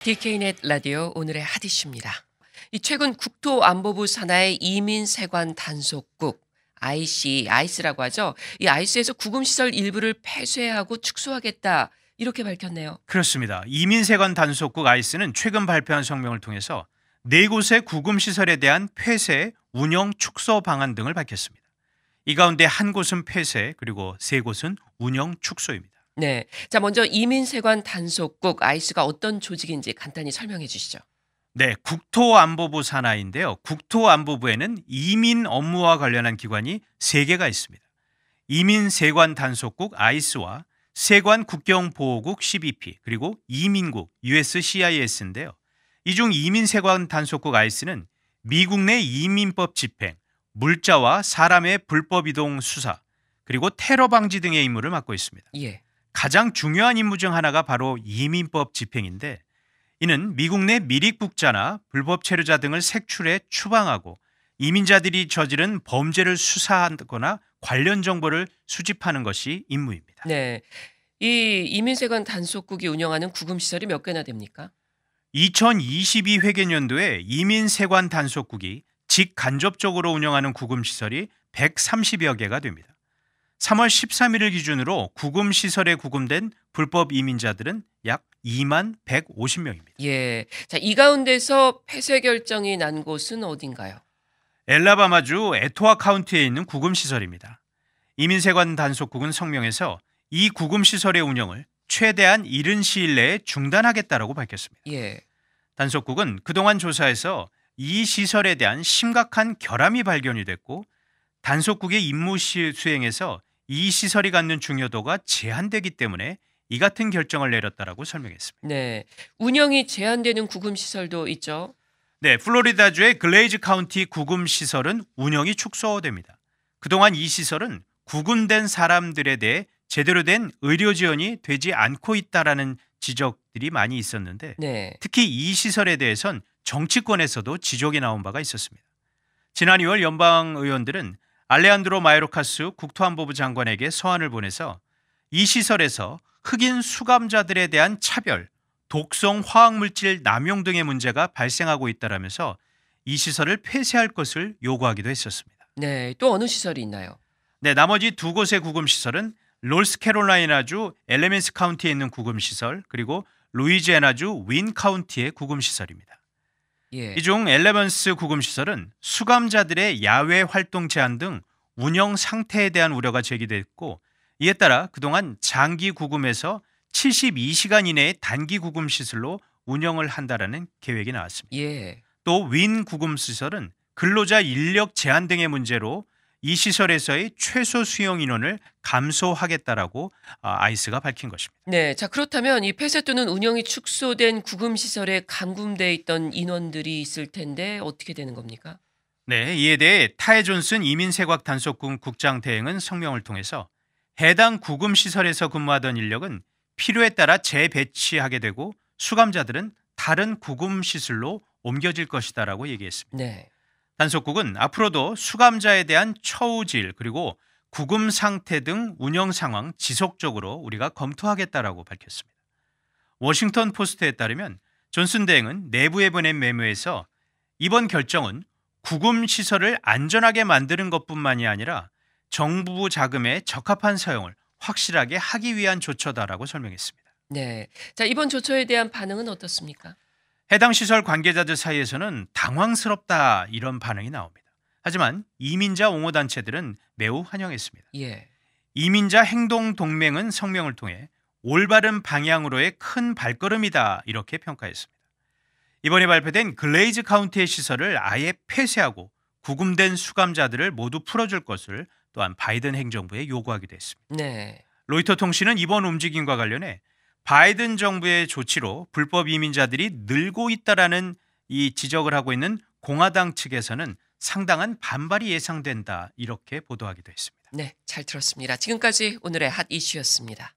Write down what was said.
DK넷 라디오 오늘의 핫이슈입니다. 이 최근 국토안보부 산하의 이민세관 단속국 아이스라고 하죠. 이 아이스에서 구금시설 일부를 폐쇄하고 축소하겠다 이렇게 밝혔네요. 그렇습니다. 이민세관 단속국 아이스는 최근 발표한 성명을 통해서 4곳의 구금시설에 대한 폐쇄, 운영 축소 방안 등을 밝혔습니다. 이 가운데 한 곳은 폐쇄, 그리고 3곳은 운영 축소입니다. 네, 자 먼저 이민세관 단속국 아이스가 어떤 조직인지 간단히 설명해 주시죠. 네, 국토안보부 산하인데요. 국토안보부에는 이민 업무와 관련한 기관이 3개가 있습니다. 이민세관 단속국 아이스와 세관 국경보호국 CBP, 그리고 이민국 USCIS인데요. 이 중 이민세관 단속국 아이스는 미국 내 이민법 집행, 물자와 사람의 불법 이동 수사, 그리고 테러 방지 등의 임무를 맡고 있습니다. 예. 가장 중요한 임무 중 하나가 바로 이민법 집행인데, 이는 미국 내 미립국자나 불법 체류자 등을 색출해 추방하고 이민자들이 저지른 범죄를 수사하거나 관련 정보를 수집하는 것이 임무입니다. 네, 이 이민세관 단속국이 운영하는 구금시설이 몇 개나 됩니까? 2022 회계연도에 이민세관 단속국이 직간접적으로 운영하는 구금시설이 130여 개가 됩니다. 3월 13일을 기준으로 구금시설에 구금된 불법 이민자들은 약 2만 150명입니다. 예. 자, 이 가운데서 폐쇄 결정이 난 곳은 어딘가요? 엘라바마주 에토와 카운티에 있는 구금시설입니다. 이민세관 단속국은 성명에서 이 구금시설의 운영을 최대한 이른 시일 내에 중단하겠다라고 밝혔습니다. 예. 단속국은 그동안 조사에서 이 시설에 대한 심각한 결함이 발견이 됐고, 단속국의 임무 수행에서 이 시설이 갖는 중요도가 제한되기 때문에 이 같은 결정을 내렸다라고 설명했습니다. 네. 운영이 제한되는 구금시설도 있죠. 네, 플로리다주의 글레이즈 카운티 구금 시설은 운영이 축소됩니다. 그동안 이 시설은 구금된 사람들에 대해 제대로 된 의료 지원이 되지 않고 있다라는 지적들이 많이 있었는데, 네. 특히 이 시설에 대해선 정치권에서도 지적이 나온 바가 있었습니다. 지난 2월 연방 의원들은 알레한드로 마요르카스 국토안보부 장관에게 서한을 보내서 이 시설에서 흑인 수감자들에 대한 차별, 독성 화학물질 남용 등의 문제가 발생하고 있다라면서 이 시설을 폐쇄할 것을 요구하기도 했었습니다. 네. 또 어느 시설이 있나요? 네, 나머지 2곳의 구금시설은 노스캐롤라이나주 엘레멘스 카운티에 있는 구금시설, 그리고 루이지애나주 윈 카운티의 구금시설입니다. 예. 이 중 엘레먼스 구금시설은 수감자들의 야외 활동 제한 등 운영 상태에 대한 우려가 제기됐고, 이에 따라 그동안 장기 구금에서 72시간 이내의 단기 구금 시설로 운영을 한다라는 계획이 나왔습니다. 예. 또 윈 구금 시설은 근로자 인력 제한 등의 문제로 이 시설에서의 최소 수용 인원을 감소하겠다라고 아이스가 밝힌 것입니다. 네. 자, 그렇다면 이 폐쇄 또는 운영이 축소된 구금시설에 감금돼 있던 인원들이 있을 텐데 어떻게 되는 겁니까? 네, 이에 대해 타해 존슨 이민세관 단속국 국장 대행은 성명을 통해서 해당 구금 시설에서 근무하던 인력은 필요에 따라 재배치하게 되고 수감자들은 다른 구금 시설로 옮겨질 것이다라고 얘기했습니다. 네. 단속국은 앞으로도 수감자에 대한 처우질, 그리고 구금 상태 등 운영 상황 지속적으로 우리가 검토하겠다라고 밝혔습니다. 워싱턴 포스트에 따르면 존슨 대행은 내부에 보낸 메모에서 이번 결정은 구금 시설을 안전하게 만드는 것뿐만이 아니라 정부 자금의 적합한 사용을 확실하게 하기 위한 조처다라고 설명했습니다. 네. 자, 이번 조처에 대한 반응은 어떻습니까? 해당 시설 관계자들 사이에서는 당황스럽다 이런 반응이 나옵니다. 하지만 이민자 옹호 단체들은 매우 환영했습니다. 예. 이민자 행동 동맹은 성명을 통해 올바른 방향으로의 큰 발걸음이다 이렇게 평가했습니다. 이번에 발표된 글레이즈 카운티의 시설을 아예 폐쇄하고 구금된 수감자들을 모두 풀어줄 것을 또한 바이든 행정부에 요구하기도 했습니다. 네. 로이터 통신은 이번 움직임과 관련해 바이든 정부의 조치로 불법 이민자들이 늘고 있다라는 이 지적을 하고 있는 공화당 측에서는 상당한 반발이 예상된다 이렇게 보도하기도 했습니다. 네. 잘 들었습니다. 지금까지 오늘의 핫 이슈였습니다.